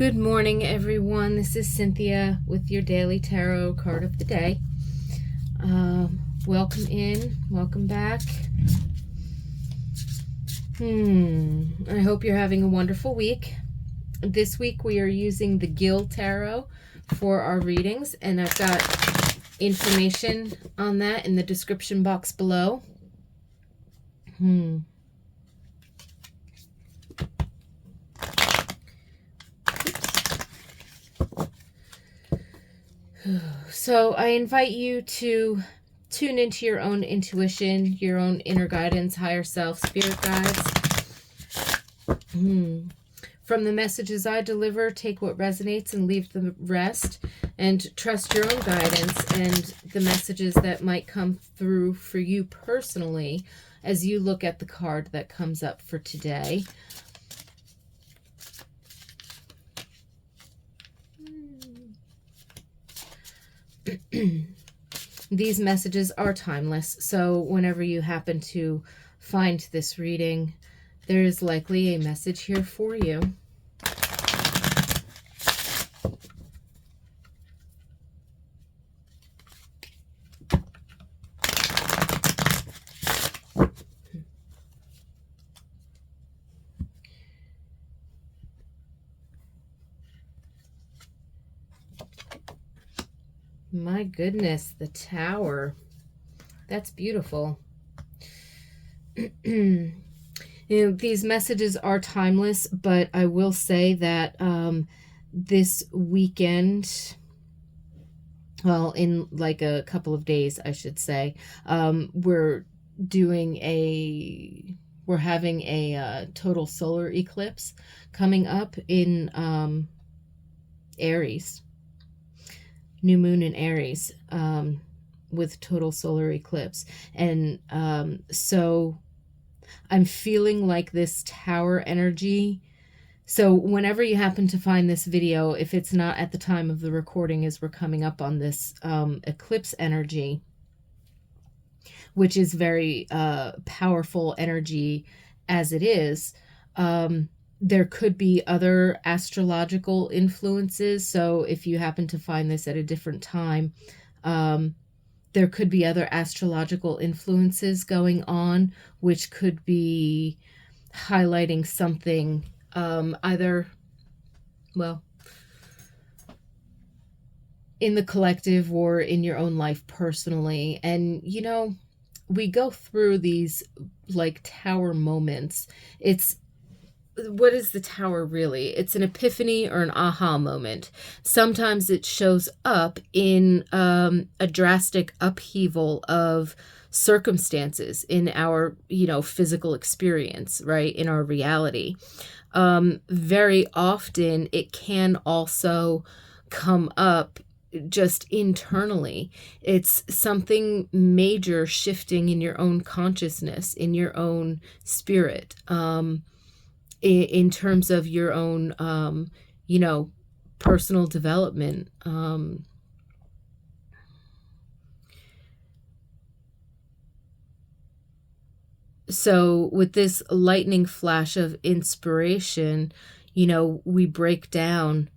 Good morning, everyone. This is Cynthia with your daily tarot card of the day. Welcome in, welcome back. I hope you're having a wonderful week. This week we are using the Gill tarot for our readings, and I've got information on that in the description box below. So I invite you to tune into your own intuition, your own inner guidance, higher self, spirit guides. From the messages I deliver, take what resonates and leave the rest, and trust your own guidance and the messages that might come through for you personally as you look at the card that comes up for today. These messages are timeless, so whenever you happen to find this reading, there is likely a message here for you. My goodness, the Tower. That's beautiful. These messages are timeless, but I will say that this weekend, well, in like a couple of days, I should say, we're having a total solar eclipse coming up in Aries. New moon in Aries with total solar eclipse. And so I'm feeling like this Tower energy. So whenever you happen to find this video, if it's not at the time of the recording as we're coming up on this eclipse energy, which is very powerful energy as it is, there could be other astrological influences. So if you happen to find this at a different time, there could be other astrological influences going on, which could be highlighting something either, well, in the collective or in your own life personally. And, you know, we go through these like Tower moments. What is the Tower really? It's an epiphany or an aha moment. Sometimes it shows up in a drastic upheaval of circumstances in our, physical experience, right? In our reality. Very often it can also come up just internally. It's something major shifting in your own consciousness, in your own spirit. In terms of your own, personal development. So with this lightning flash of inspiration, we break down,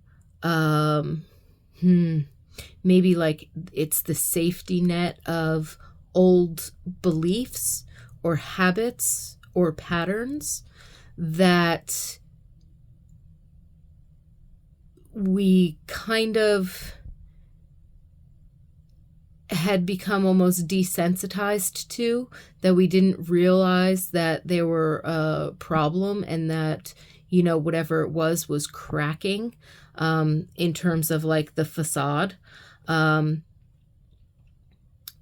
maybe like it's the safety net of old beliefs or habits or patterns that we kind of had become almost desensitized to, that we didn't realize that they were a problem, and that, whatever it was cracking in terms of like the facade, or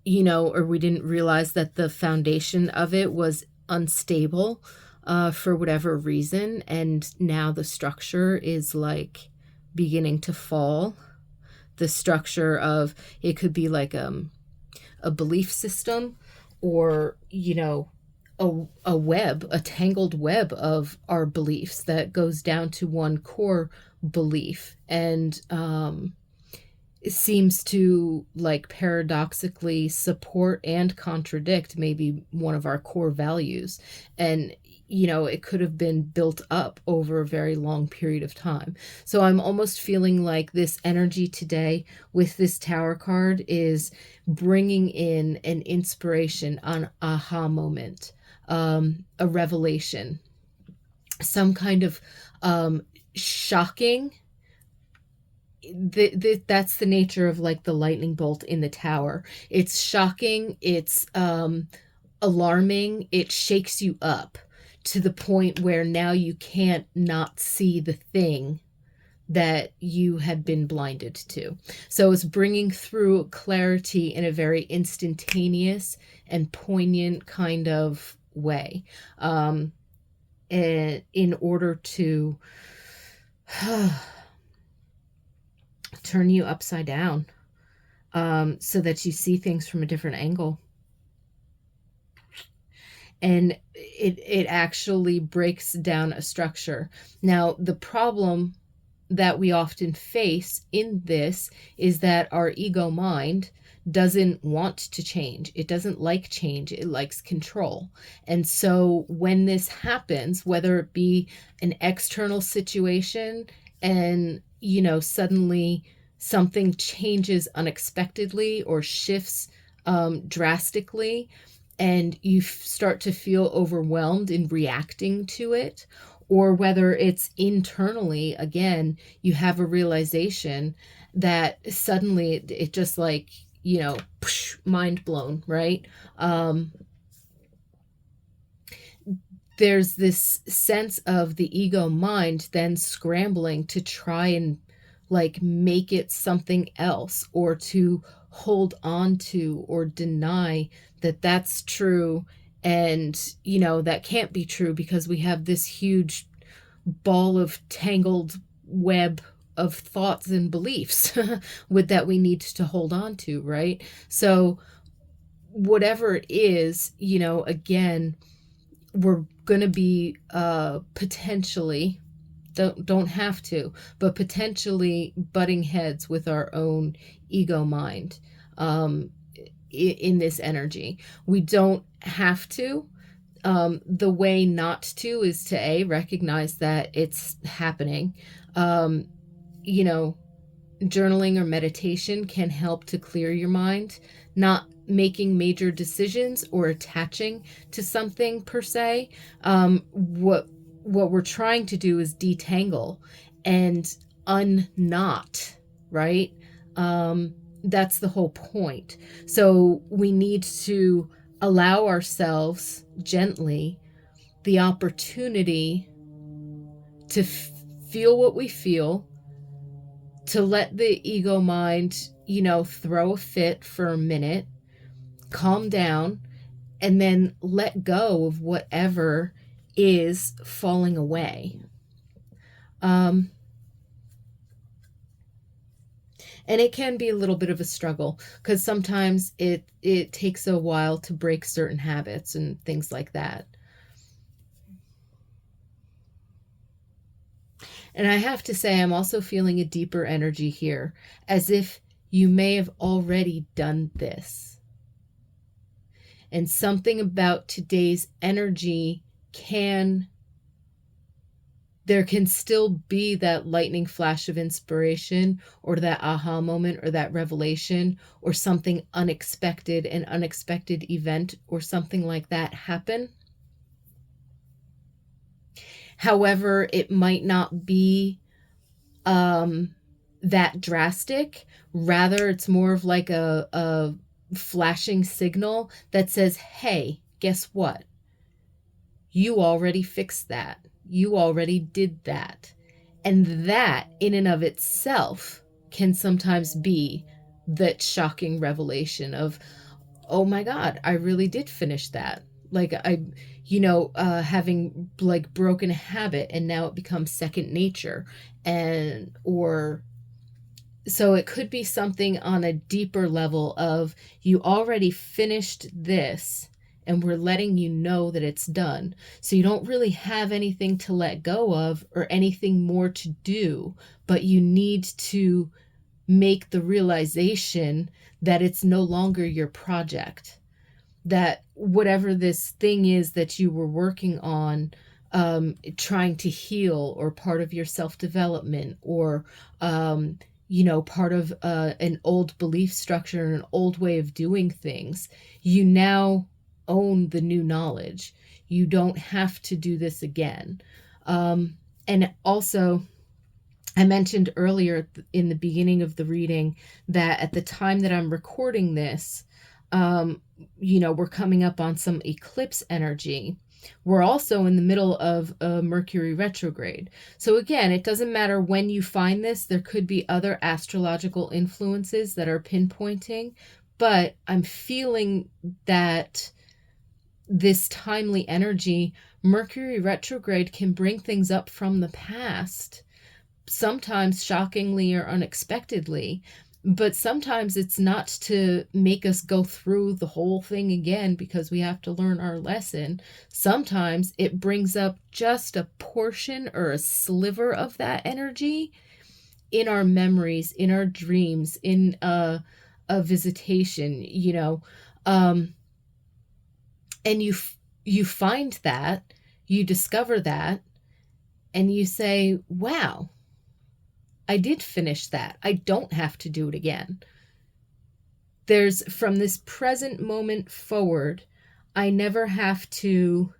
we didn't realize that the foundation of it was unstable for whatever reason, and now the structure is like beginning to fall. The structure of it could be like a belief system, or a tangled web of our beliefs that goes down to one core belief, and it seems to like paradoxically support and contradict maybe one of our core values. And it could have been built up over a very long period of time. So I'm almost feeling like this energy today with this Tower card is bringing in an inspiration, an aha moment, a revelation, some kind of shocking. That's the nature of like the lightning bolt in the Tower. It's shocking, it's alarming, it shakes you up to the point where now you can't not see the thing that you had been blinded to. So it's bringing through clarity in a very instantaneous and poignant kind of way, and in order to turn you upside down, so that you see things from a different angle. And it actually breaks down a structure. Now, the problem that we often face in this is that our ego mind doesn't want to change. It doesn't like change. It likes control. And so when this happens, whether it be an external situation and, suddenly something changes unexpectedly or shifts drastically, and you start to feel overwhelmed in reacting to it, or whether it's internally, again, you have a realization that suddenly it just like, mind blown, right? There's this sense of the ego mind then scrambling to try and like make it something else, or to hold on to or deny that that's true. And that can't be true because we have this huge ball of tangled web of thoughts and beliefs with that we need to hold on to, right? So whatever it is, again, we're going to be potentially, don't have to, but potentially butting heads with our own ego mind in this energy. We don't have to. The way not to is to recognize that it's happening. Journaling or meditation can help to clear your mind, not making major decisions or attaching to something per se. What we're trying to do is detangle and unknot, right? That's the whole point. So we need to allow ourselves gently the opportunity to feel what we feel, to let the ego mind, throw a fit for a minute, calm down, and then let go of whatever is falling away. And it can be a little bit of a struggle because sometimes it takes a while to break certain habits and things like that. And I have to say, I'm also feeling a deeper energy here, as if you may have already done this. And something about today's energy there can still be that lightning flash of inspiration, or that aha moment, or that revelation, or something unexpected, an unexpected event, or something like that happen. However, it might not be that drastic. Rather, it's more of like a flashing signal that says, hey, guess what? You already fixed that. You already did that. And that in and of itself can sometimes be that shocking revelation of, oh my God, I really did finish that. Like having like broken a habit and now it becomes second nature. So it could be something on a deeper level of, you already finished this and we're letting you know that it's done. So you don't really have anything to let go of or anything more to do, but you need to make the realization that it's no longer your project. that whatever this thing is that you were working on, trying to heal, or part of your self-development, or part of an old belief structure and an old way of doing things, you now own the new knowledge. You don't have to do this again. And also, I mentioned earlier in the beginning of the reading that at the time that I'm recording this, we're coming up on some eclipse energy. We're also in the middle of a Mercury retrograde. So again, it doesn't matter when you find this. There could be other astrological influences that are pinpointing, but I'm feeling that this timely energy, Mercury retrograde, can bring things up from the past, sometimes shockingly or unexpectedly, but sometimes it's not to make us go through the whole thing again because we have to learn our lesson. Sometimes it brings up just a portion or a sliver of that energy in our memories, in our dreams, in a visitation, and you find that, you discover that, and you say, wow, I did finish that. I don't have to do it again. There's, from this present moment forward, I never have to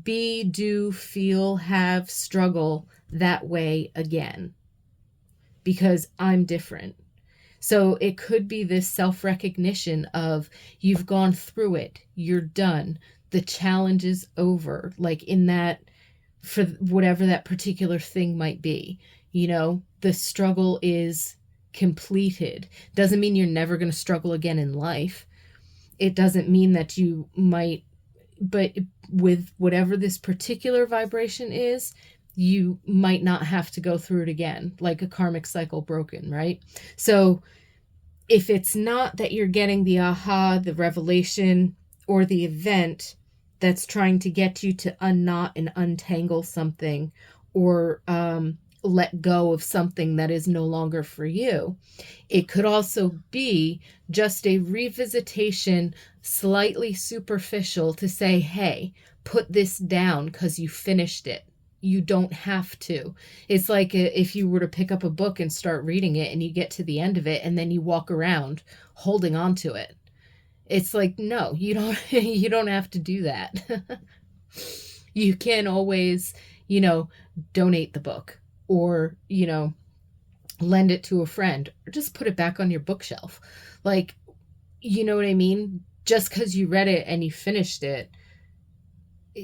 be, do, feel, have, struggle that way again because I'm different. So it could be this self-recognition of you've gone through it, you're done, the challenge is over, like in that, for whatever that particular thing might be. The struggle is completed. Doesn't mean you're never going to struggle again in life. It doesn't mean that you might, but with whatever this particular vibration is, you might not have to go through it again, like a karmic cycle broken, right? So if it's not that you're getting the aha, the revelation, or the event that's trying to get you to unknot and untangle something, or let go of something that is no longer for you, it could also be just a revisitation, slightly superficial, to say, hey, put this down because you finished it. You don't have to. It's like if you were to pick up a book and start reading it and you get to the end of it and then you walk around holding on to it. It's like, no, you don't have to do that. You can always, donate the book, or, lend it to a friend, or just put it back on your bookshelf. Like, you know what I mean? Just because you read it and you finished it.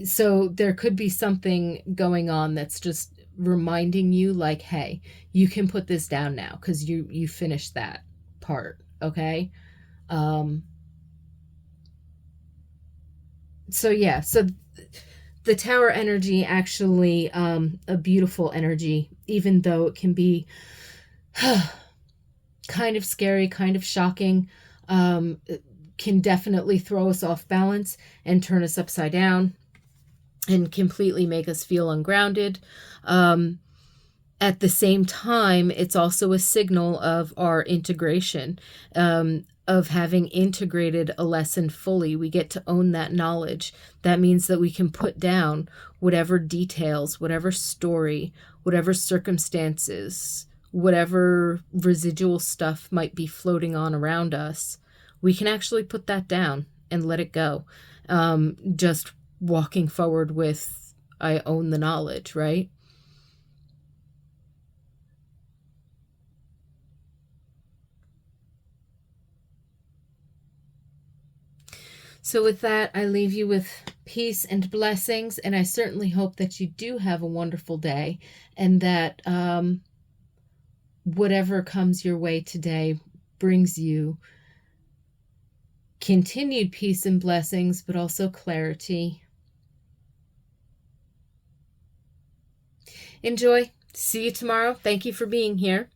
So there could be something going on that's just reminding you, like, hey, you can put this down now because you finished that part. Okay. So yeah, so the tower energy, actually, a beautiful energy, even though it can be kind of scary, kind of shocking, can definitely throw us off balance and turn us upside down and completely make us feel ungrounded. At the same time, it's also a signal of our integration, of having integrated a lesson fully. We get to own that knowledge. That means that we can put down whatever details, whatever story, whatever circumstances, whatever residual stuff might be floating on around us. We can actually put that down and let it go. Just walking forward with, I own the knowledge, right? So with that, I leave you with peace and blessings, and I certainly hope that you do have a wonderful day, and that whatever comes your way today brings you continued peace and blessings, but also clarity. Enjoy. See you tomorrow. Thank you for being here.